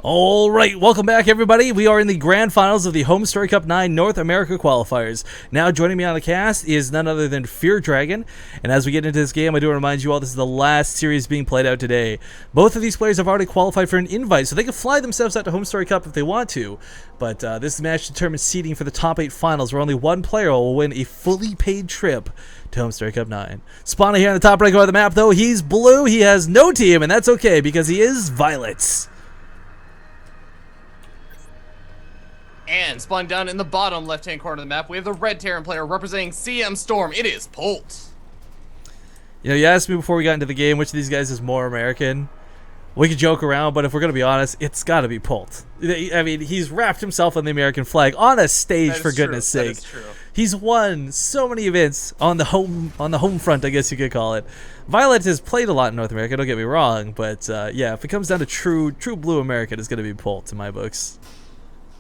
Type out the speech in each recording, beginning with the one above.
All right, welcome back, everybody. We are in the grand finals of the Home Story Cup 9 North America qualifiers. Now joining me on the cast is none other than Fear Dragon. And as we get into this game, I do want to remind you all this is the last series being played out today. Both of these players have already qualified for an invite, so they can fly themselves out to Home Story Cup if they want to. But this match determines seeding for the top 8 finals, where only one player will win a fully paid trip to Home Story Cup 9. Spawning here on the top right corner of the map, though, he's blue. He has no team, and that's okay because he is Violet. And spawning down in the bottom left-hand corner of the map, we have the red Terran player representing CM Storm. It is Polt. You know, you asked me before we got into the game which of these guys is more American. We could joke around, but if we're going to be honest, it's got to be Polt. I mean, he's wrapped himself in the American flag on a stage, for goodness sake. That is true. He's won so many events on the home front, I guess you could call it. Violet has played a lot in North America, don't get me wrong, but yeah, if it comes down to true blue American, it's going to be Polt in my books.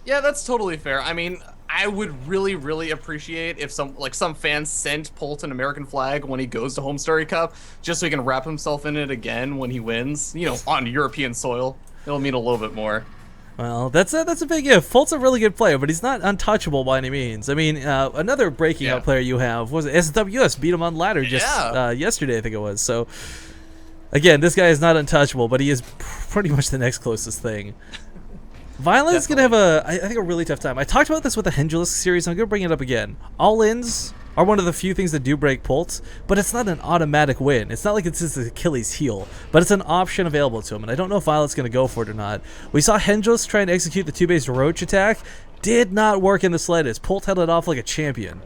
Yeah, that's totally fair. I mean, I would really appreciate if some fans sent Polt an American flag when he goes to Home Story Cup, just so he can wrap himself in it again when he wins, you know, on European soil. It'll mean a little bit more. Well, that's a big if. Polt's a really good player, but he's not untouchable by any means. I mean, another breaking out player you have was SWS, beat him on ladder just yesterday, I think it was. So, again, this guy is not untouchable, but he is pretty much the next closest thing. Violet's going to have I think a really tough time. I talked about this with the Hendrilisk series, and I'm going to bring it up again. All-ins are one of the few things that do break Polt, but it's not an automatic win. It's not like it's his Achilles heel, but it's an option available to him, and I don't know if Violet's going to go for it or not. We saw Hendrilisk try and execute the 2-base roach attack. Did not work in the slightest. Polt held it off like a champion.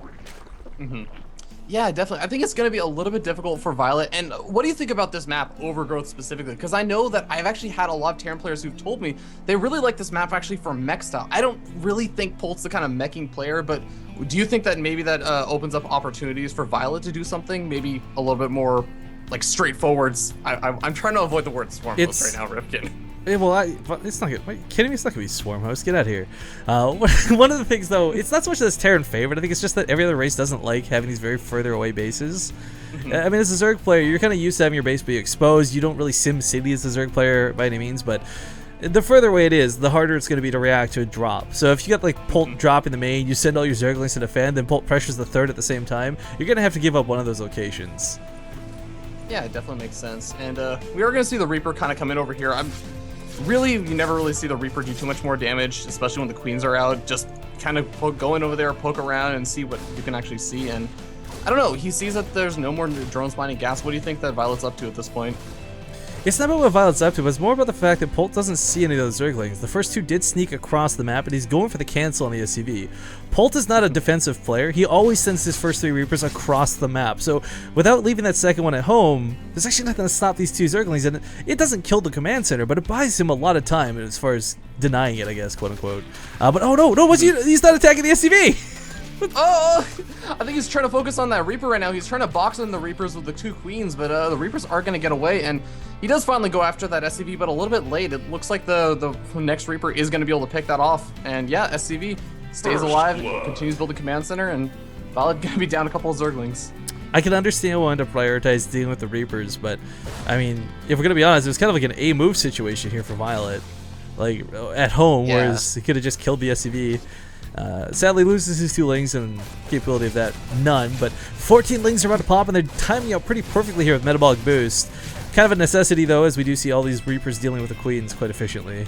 Yeah, definitely. I think it's going to be a little bit difficult for Violet. And what do you think about this map, Overgrowth specifically? Because I know that I've actually had a lot of Terran players who've told me they really like this map actually for mech style. I don't really think Polt's the kind of meching player, but do you think that maybe that opens up opportunities for Violet to do something maybe a little bit more like straightforward? I'm trying to avoid the word swarm host right now, Rifkin. Yeah, well, it's not good. Are you kidding me? It's not gonna be swarm host. Get out of here. One of the things, though, it's not so much that it's Terran favorite. I think it's just that every other race doesn't like having these very further away bases. I mean, as a Zerg player, you're kind of used to having your base be exposed. You don't really sim city as a Zerg player by any means, but the further away it is, the harder it's going to be to react to a drop. So if you got like Polt drop in the main, you send all your Zerglings to defend, then Polt pressures the third at the same time, you're going to have to give up one of those locations. Yeah, it definitely makes sense. And we are going to see the Reaper kind of come in over here. You never really see the Reaper do too much more damage, especially when the Queens are out. Just kind of go in over there, poke around, and see what you can actually see. And I don't know, he sees that there's no more drones mining gas. What do you think that Violet's up to at this point? It's not about what Violet's up to, but it's more about the fact that Polt doesn't see any of those Zerglings. The first two did sneak across the map, and he's going for the cancel on the SCV. Polt is not a defensive player. He always sends his first 3 Reapers across the map. So without leaving that second one at home, there's actually nothing to stop these 2 Zerglings. And it doesn't kill the command center, but it buys him a lot of time as far as denying it, I guess, quote unquote. But oh no, he's not attacking the SCV! Oh, I think he's trying to focus on that Reaper right now. He's trying to box in the Reapers with the 2 Queens, but the Reapers are going to get away, and he does finally go after that SCV, but a little bit late. It looks like the next Reaper is going to be able to pick that off, and yeah, SCV stays alive, continues building command center, and Violet going to be down a couple of Zerglings. I can understand why to prioritize dealing with the Reapers, but I mean, if we're going to be honest, it was kind of like an A-move situation here for Violet, like at home, whereas he could have just killed the SCV. Sadly loses his 2 Lings and capability of that, none, but 14 Lings are about to pop, and they're timing out pretty perfectly here with Metabolic Boost. Kind of a necessity, though, as we do see all these Reapers dealing with the Queens quite efficiently.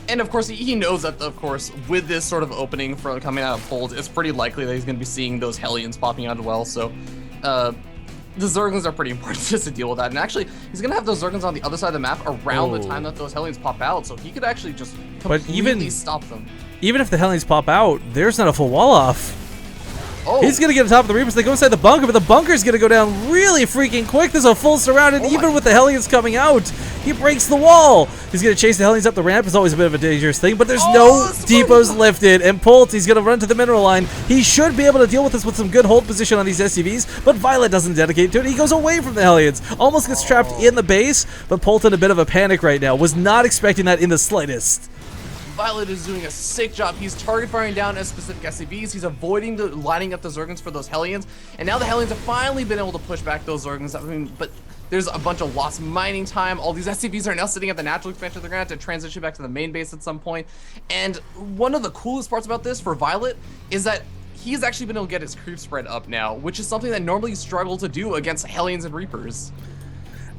And of course, he knows that, of course, with this sort of opening from coming out of Polt, it's pretty likely that he's going to be seeing those Hellions popping out as well, so the Zerglings are pretty important just to deal with that. And actually, he's going to have those Zerglings on the other side of the map around the time that those Hellions pop out, so he could actually just completely stop them. Even if the Hellions pop out, there's not a full wall off. Oh. He's going to get on top of the Reapers. They go inside the bunker, but the bunker's going to go down really freaking quick. There's a full surround, and even with the Hellions coming out, he breaks the wall. He's going to chase the Hellions up the ramp. It's always a bit of a dangerous thing, but there's no depots lifted. And Polt, he's going to run to the mineral line. He should be able to deal with this with some good hold position on these SCVs, but Violet doesn't dedicate to it. He goes away from the Hellions. Almost gets trapped in the base, but Polt in a bit of a panic right now. Was not expecting that in the slightest. Violet is doing a sick job. He's target firing down at specific SCVs. He's avoiding lining up the Zerglings for those Hellions. And now the Hellions have finally been able to push back those Zerglings. I mean, but There's a bunch of lost mining time. All these SCVs are now sitting at the natural expansion. They're gonna have to transition back to the main base at some point. And one of the coolest parts about this for Violet is that he's actually been able to get his creep spread up now, which is something that normally you struggle to do against Hellions and Reapers.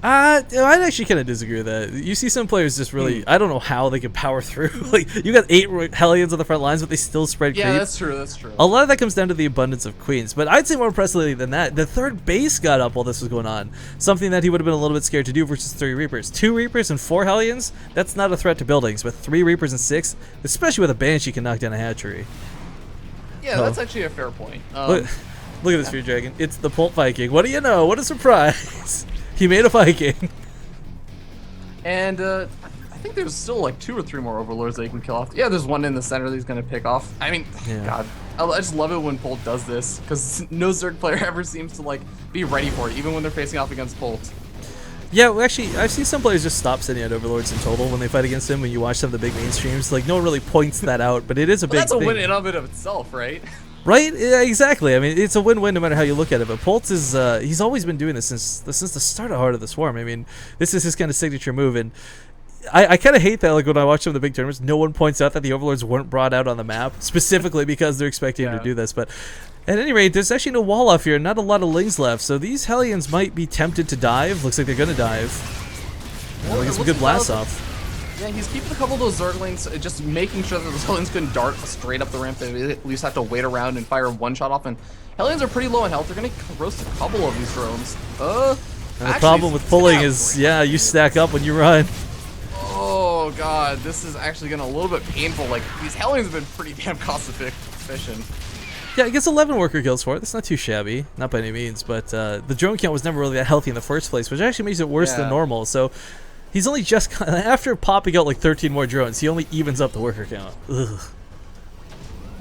I'd actually kind of disagree with that. You see some players just really, I don't know how they can power through. Like, you got 8 Hellions on the front lines, but they still spread creep. Yeah, that's true, that's true. A lot of that comes down to the abundance of queens. But I'd say more impressively than that, the third base got up while this was going on. Something that he would have been a little bit scared to do versus 3 Reapers. 2 Reapers and 4 Hellions, that's not a threat to buildings. But 3 Reapers and 6, especially with a Banshee, can knock down a hatchery. Yeah, that's actually a fair point. Look at this Fear Dragon. It's the Polt Viking. What do you know? What a surprise. He made a Viking. And I think there's still like 2 or 3 more Overlords that you can kill off. Yeah, there's one in the center that he's going to pick off. I mean, God, I just love it when Polt does this, because no Zerg player ever seems to like be ready for it, even when they're facing off against Polt. Yeah, well, actually, I've seen some players just stop sending out Overlords in total when they fight against him. When you watch some of the big mainstreams, like no one really points that out, but it is a big thing. That's a win in of it of itself, right? Right? Yeah, exactly. I mean, it's a win-win no matter how you look at it. But Polt is, he's always been doing this since the start of Heart of the Swarm. I mean, this is his kind of signature move, and I kind of hate that, like, when I watch some of the big tournaments, no one points out that the Overlords weren't brought out on the map, specifically because they're expecting him to do this. But at any rate, there's actually no wall off here, not a lot of lings left, so these Hellions might be tempted to dive. Looks like they're going to dive. Well, we'll get some good blasts off. Yeah, he's keeping a couple of those Zerglings, just making sure that those Hellions couldn't dart straight up the ramp. They at least have to wait around and fire one shot off, and Hellions are pretty low in health. They're going to roast a couple of these drones. And the problem with pulling is, you stack up when you run. Oh god, this is actually getting a little bit painful. Like, these Hellions have been pretty damn cost efficient. Yeah, it gets 11 worker kills for it. That's not too shabby, not by any means, but the drone count was never really that healthy in the first place, which actually makes it worse than normal. So he's only just, after popping out like 13 more drones, he only evens up the worker count. Ugh.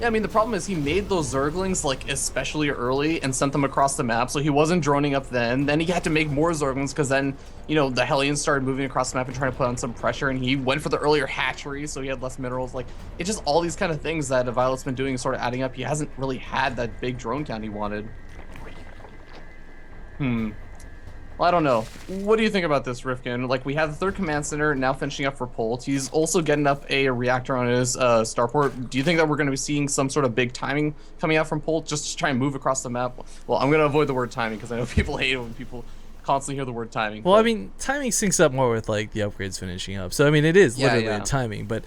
Yeah, I mean, the problem is he made those Zerglings, like, especially early and sent them across the map, so he wasn't droning up then. Then he had to make more Zerglings, because then, you know, the Hellions started moving across the map and trying to put on some pressure, and he went for the earlier hatchery, so he had less minerals. Like, it's just all these kind of things that Violet's been doing sort of adding up. He hasn't really had that big drone count he wanted. Well, I don't know. What do you think about this, Rifkin? Like, we have the 3rd command center now finishing up for Polt. He's also getting up a reactor on his starport. Do you think that we're going to be seeing some sort of big timing coming out from Polt just to try and move across the map? Well, I'm going to avoid the word timing because I know people hate it when people constantly hear the word timing. Well, I mean, timing syncs up more with, like, the upgrades finishing up. So, I mean, it is literally a timing, but...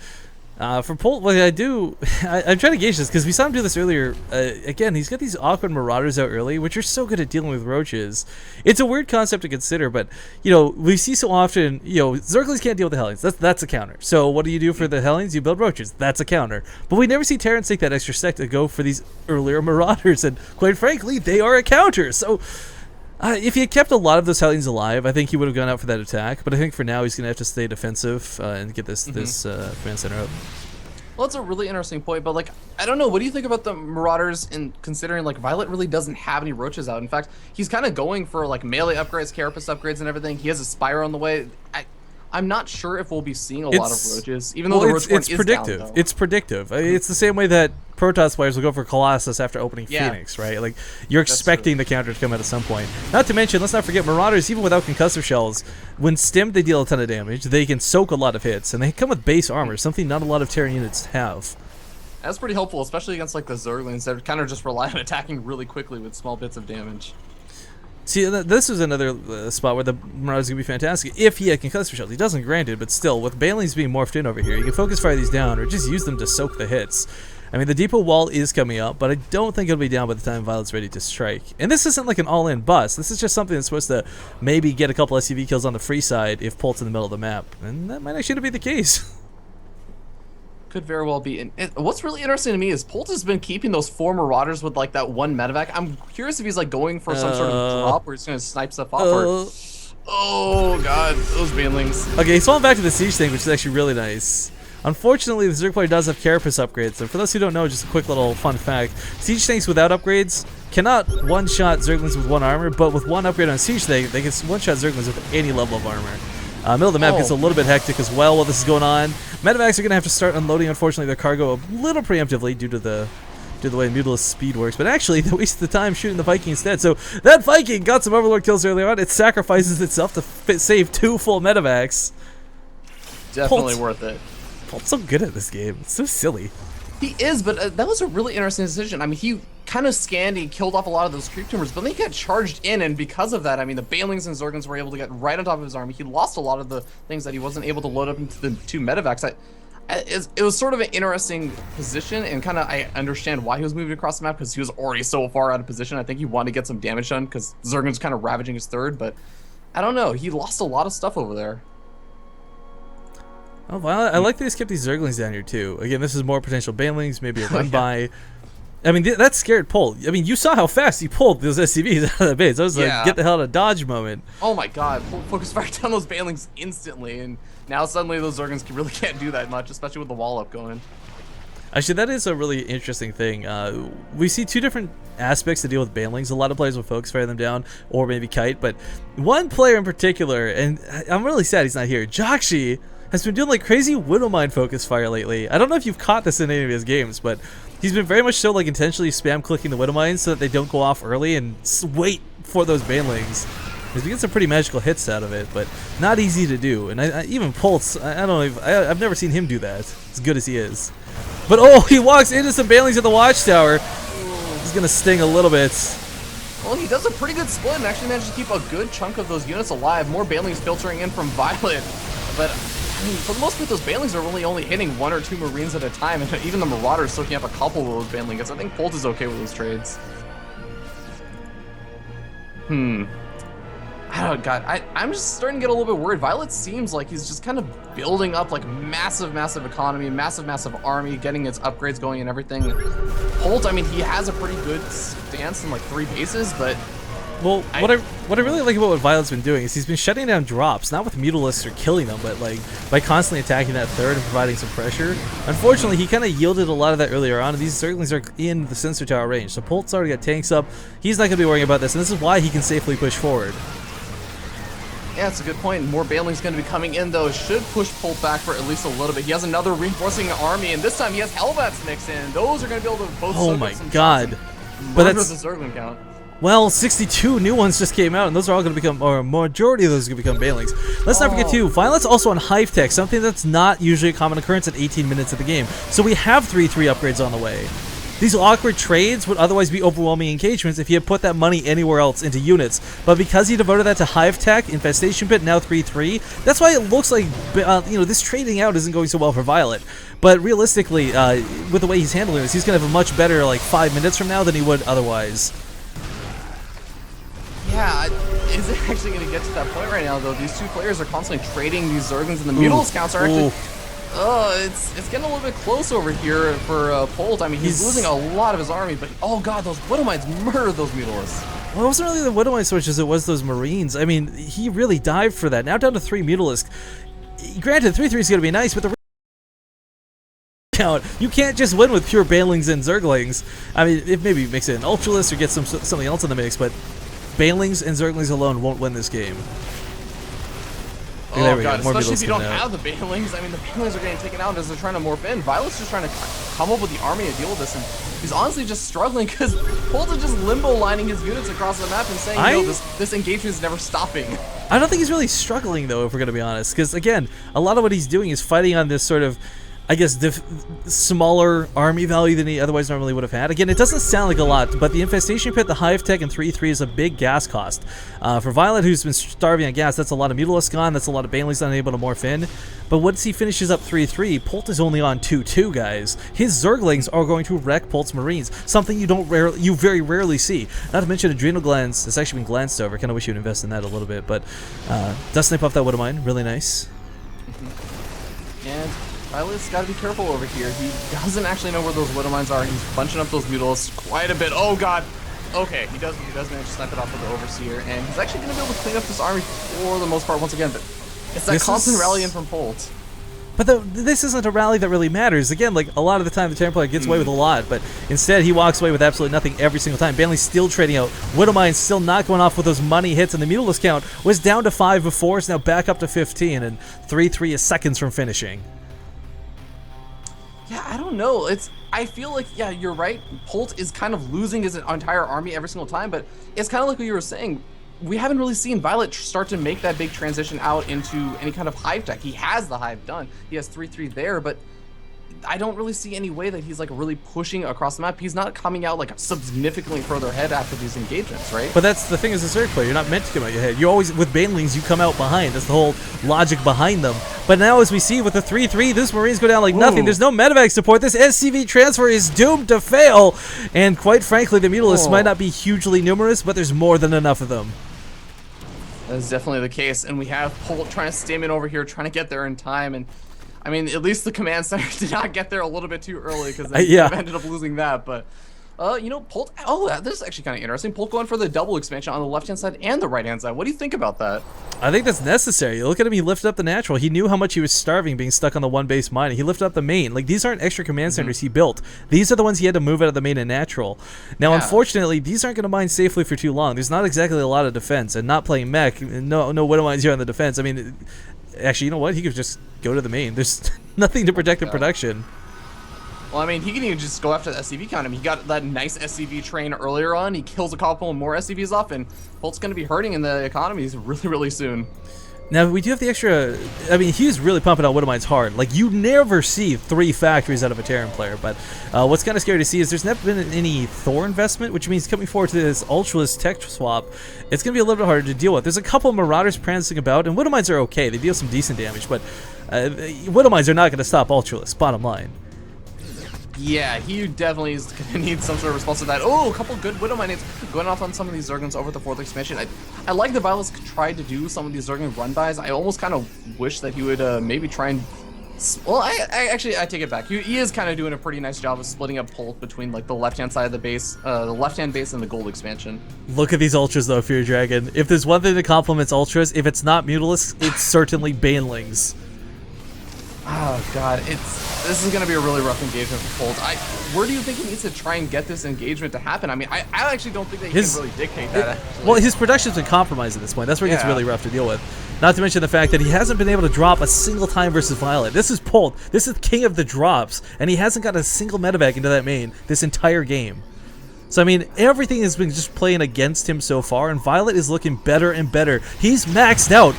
for Polt, what I do, I'm trying to gauge this because we saw him do this earlier. Again, he's got these awkward Marauders out early, which are so good at dealing with roaches. It's a weird concept to consider, but, you know, we see so often, you know, Zerglings can't deal with the Hellions. That's a counter. So what do you do for the Hellions? You build roaches. That's a counter. But we never see Terrans take that extra step to go for these earlier Marauders, and quite frankly, they are a counter. So... if he had kept a lot of those Hellions alive, I think he would have gone out for that attack. But I think for now he's going to have to stay defensive and get this command center up. Well, that's a really interesting point, but like, I don't know, what do you think about the Marauders in considering like Violet really doesn't have any roaches out? In fact, he's kind of going for like melee upgrades, carapace upgrades and everything. He has a Spire on the way. I'm not sure if we'll be seeing a lot of roaches, even though the roach it's predictive. Down, it's predictive. It's the same way that Protoss players will go for Colossus after opening Phoenix, right? Like, you're expecting the counter to come out at some point. Not to mention, let's not forget, Marauders, even without concussive shells, when stimmed, they deal a ton of damage. They can soak a lot of hits, and they come with base armor, something not a lot of Terran units have. That's pretty helpful, especially against like the Zerglings that kind of just rely on attacking really quickly with small bits of damage. See, this is another spot where the Marauders going to be fantastic if he had concussive shells. He doesn't, granted, but still, with Banelings being morphed in over here, you can focus fire these down or just use them to soak the hits. I mean, the depot wall is coming up, but I don't think it'll be down by the time Violet's ready to strike. And this isn't like an all-in bust. This is just something that's supposed to maybe get a couple SCV kills on the free side if Polt's in the middle of the map. And that might actually be the case. Could very well be. And what's really interesting to me is Polt has been keeping those 4 Marauders with like that 1 medevac. I'm curious if he's like going for some sort of drop where he's going to snipe stuff off. Oh god, those banelings. Okay, he's falling back to the siege thing, which is actually really nice. Unfortunately, the Zerg player does have carapace upgrades, and for those who don't know, just a quick little fun fact, siege tanks without upgrades cannot one-shot Zerglings with 1 armor, but with 1 upgrade on siege tank, they can one-shot Zerglings with any level of armor. Middle of the map gets a little bit hectic as well while this is going on. Medevacs are going to have to start unloading, unfortunately, their cargo a little preemptively due to the due to the way Mutalisk speed works, but actually they wasted the time shooting the Viking instead. So that Viking got some Overlord kills earlier on. It sacrifices itself to save 2 full medevacs. Definitely worth it. Polt's so good at this game. It's so silly. He is, but that was a really interesting decision. I mean, he kind of scanned, he killed off a lot of those creep tumors, but then he got charged in, and because of that, I mean, the Banelings and Zerglings were able to get right on top of his army. He lost a lot of the things that he wasn't able to load up into the 2 medevacs. It was sort of an interesting position, and kind of I understand why he was moving across the map, because he was already so far out of position. I think he wanted to get some damage done, because Zergling's kind of ravaging his 3rd, but I don't know. He lost a lot of stuff over there. Oh, Violet, I like that he's kept these Zerglings down here, too. Again, this is more potential Banelings, maybe a run-by. I mean, that scared Polt. I mean, you saw how fast he pulled those SCVs out of the base. That was like, get the hell out of Dodge moment. Oh my god, Polt focus fire down those Banelings instantly, and now suddenly those Zerglings really can't do that much, especially with the wall up going. Actually, that is a really interesting thing. We see 2 different aspects to deal with Banelings. A lot of players will focus fire them down, or maybe kite, but one player in particular, and I'm really sad he's not here, Jakshi, has been doing like crazy Widowmine focus fire lately. I don't know if you've caught this in any of his games, but he's been very much so like intentionally spam clicking the Widowmines so that they don't go off early and wait for those Banelings. He's getting some pretty magical hits out of it, but not easy to do. And even Polt's, I don't know, I've never seen him do that, as good as he is. But oh, he walks into some Banelings at the Watchtower. He's gonna sting a little bit. Well, he does a pretty good split and actually manages to keep a good chunk of those units alive. More Banelings filtering in from Violet, but I mean, for the most part, those Banelings are really only hitting 1 or 2 Marines at a time, and even the Marauders soaking up a couple of those Banelings. I think Polt is okay with those trades. I don't, God, I'm just starting to get a little bit worried. Violet seems like he's just kind of building up like massive economy, massive army, getting its upgrades going and everything. Polt, I mean, he has a pretty good stance in like 3 bases, but well, what I really like about what Violet's been doing is he's been shutting down drops, not with Mutalisks or killing them, but like by constantly attacking that 3rd and providing some pressure. Unfortunately, he kind of yielded a lot of that earlier on, and these Zerglings are in the Sensor Tower range, so Polt's already got tanks up. He's not going to be worrying about this, and this is why he can safely push forward. Yeah, it's a good point. More Banelings going to be coming in, though. Should push Polt back for at least a little bit. He has another reinforcing army, and this time he has Hellbats mixed in. Those are going to be able to both oh my god. But that's the Zergling count. Well, 62 new ones just came out, and those are all going to become, or a majority of those are going to become Banelings. Let's not forget, too, Violet's also on Hive Tech, something that's not usually a common occurrence at 18 minutes of the game. So we have 3-3 upgrades on the way. These awkward trades would otherwise be overwhelming engagements if he had put that money anywhere else into units. But because he devoted that to Hive Tech, Infestation Pit, now 3-3, that's why it looks like, you know, this trading out isn't going so well for Violet. But realistically, with the way he's handling this, he's going to have a much better, like, 5 minutes from now than he would otherwise. Yeah, is it actually going to get to that point right now, though? These 2 players are constantly trading these Zerglings, and the Mutalisk counts are actually... it's getting a little bit close over here for Polt. I mean, he's losing a lot of his army, but oh god, those Widowmines murdered those Mutalisks. Well, it wasn't really the Widowmine switch as it was those Marines. I mean, he really dived for that. Now down to 3 Mutalisk. Granted, 3-3 is going to be nice, but the count, you can't just win with pure Banelings and Zerglings. I mean, if maybe mix in Ultralisk or get something else in the mix, but Banelings and Zerglings alone won't win this game. Oh god, especially if you don't have the Banelings. I mean, the Banelings are getting taken out as they're trying to morph in. Violet's just trying to come up with the army to deal with this, and he's honestly just struggling because Polt is just limbo lining his units across the map and saying, you know, this engagement is never stopping. I don't think he's really struggling, though, if we're going to be honest, because, again, a lot of what he's doing is fighting on this sort of, I guess, smaller army value than he otherwise normally would have had. Again, it doesn't sound like a lot, but the Infestation Pit, the Hive Tech, and 3-3 is a big gas cost. For Violet, who's been starving on gas, that's a lot of Mutalisk gone, that's a lot of Banelings unable to morph in. But once he finishes up 3-3, Polt is only on 2-2, guys. His Zerglings are going to wreck Polt's Marines, something you very rarely see. Not to mention Adrenal Glands, it's actually been glanced over. Kind of wish you'd invest in that a little bit, but does snipe off that Widowmine, really nice. And Violet's got to be careful over here. He doesn't actually know where those Widowmines are. He's bunching up those Mutalisks quite a bit. Oh god. Okay, he does manage to snipe it off with the Overseer, and he's actually going to be able to clean up this army for the most part once again, but it's that constant rallying from Polt. But this isn't a rally that really matters. Again, like, a lot of the time the Terran player gets away with a lot, but instead he walks away with absolutely nothing every single time. Banley's still trading out. Widowmine's still not going off with those money hits, and the Mutalisk count was down to 5 before, it's now back up to 15, and 3-3 is seconds from finishing. Yeah, I don't know. I feel like, yeah, you're right. Polt is kind of losing his entire army every single time, but it's kind of like what you were saying. We haven't really seen Violet start to make that big transition out into any kind of hive tech. He has the hive done. He has 3-3 there, but I don't really see any way that he's like really pushing across the map. He's not coming out like significantly further ahead after these engagements, right? But that's the thing as a Zerg player. You're not meant to come out your head. You always, with Banelings, you come out behind. That's the whole logic behind them. But now as we see with the 3-3, this Marines go down like nothing. There's no medevac support. This SCV transfer is doomed to fail. And quite frankly, the Mutalisks might not be hugely numerous, but there's more than enough of them. That is definitely the case. And we have Polt trying to stam in over here, trying to get there in time. And I mean, at least the command center did not get there a little bit too early because they ended up losing that. But, you know, Polt, this is actually kind of interesting. Polt going for the double expansion on the left-hand side and the right-hand side. What do you think about that? I think that's necessary. Look at him. He lifted up the natural. He knew how much he was starving being stuck on the one base mining. He lifted up the main. Like, these aren't extra command centers he built. These are the ones he had to move out of the main and natural. Now, unfortunately, these aren't going to mine safely for too long. There's not exactly a lot of defense. And not playing mech, no Widow Mines here on the defense. I mean, actually, you know what? He could just go to the main. There's nothing to protect the production. Well, I mean, he can even just go after the SCV count. I mean, he got that nice SCV train earlier on. He kills a couple more SCVs off, and Polt's going to be hurting in the economies really, really soon. Now, we do have the extra... I mean, he's really pumping out Widow Mines hard. Like, you never see 3 factories out of a Terran player, but what's kind of scary to see is there's never been any Thor investment, which means coming forward to this Ultralist tech swap, it's going to be a little bit harder to deal with. There's a couple Marauders prancing about, and Widow Mines are okay. They deal some decent damage, but Widow Mines are not going to stop Ultralist, bottom line. Yeah, he definitely is going to need some sort of response to that. Oh, a couple good Widow Mines going off on some of these Zerglings over the 4th expansion. I like the Violets tried to do some of these Zergling run-bys. I almost kind of wish that he would maybe try and... Well, I take it back. He is kind of doing a pretty nice job of splitting up Polt between like the left-hand side of the base, the left-hand base and the gold expansion. Look at these Ultras though, Fear Dragon. If there's one thing that complements Ultras, if it's not Mutalisks, it's certainly Banelings. Oh god, this is gonna be a really rough engagement for Polt. Where do you think he needs to try and get this engagement to happen? I mean, I actually don't think that he can really dictate that. Well, his production's been compromised at this point. That's where it gets really rough to deal with. Not to mention the fact that he hasn't been able to drop a single time versus Violet. This is Polt. This is king of the drops, and he hasn't got a single medevac into that main this entire game. So, I mean, everything has been just playing against him so far, and Violet is looking better and better. He's maxed out.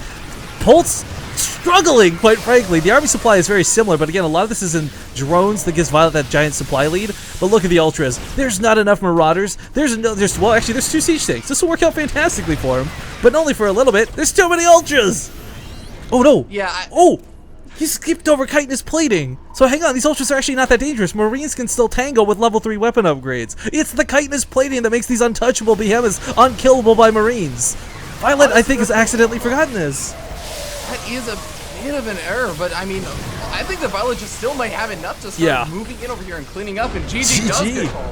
Polt's struggling, quite frankly. The army supply is very similar, but again, a lot of this is in drones that gives Violet that giant supply lead. But look at the Ultras. There's not enough Marauders. Well, actually, there's 2 siege tanks. This will work out fantastically for him, but only for a little bit. There's too many Ultras. Oh, no. Yeah. He skipped over chitinous plating. So hang on, these Ultras are actually not that dangerous. Marines can still tango with level 3 weapon upgrades. It's the chitinous plating that makes these untouchable behemoths unkillable by Marines. Violet, I think, has accidentally forgotten this. That is a bit of an error, but I mean, I think the Violet just still might have enough to start moving in over here and cleaning up, and GG does get called.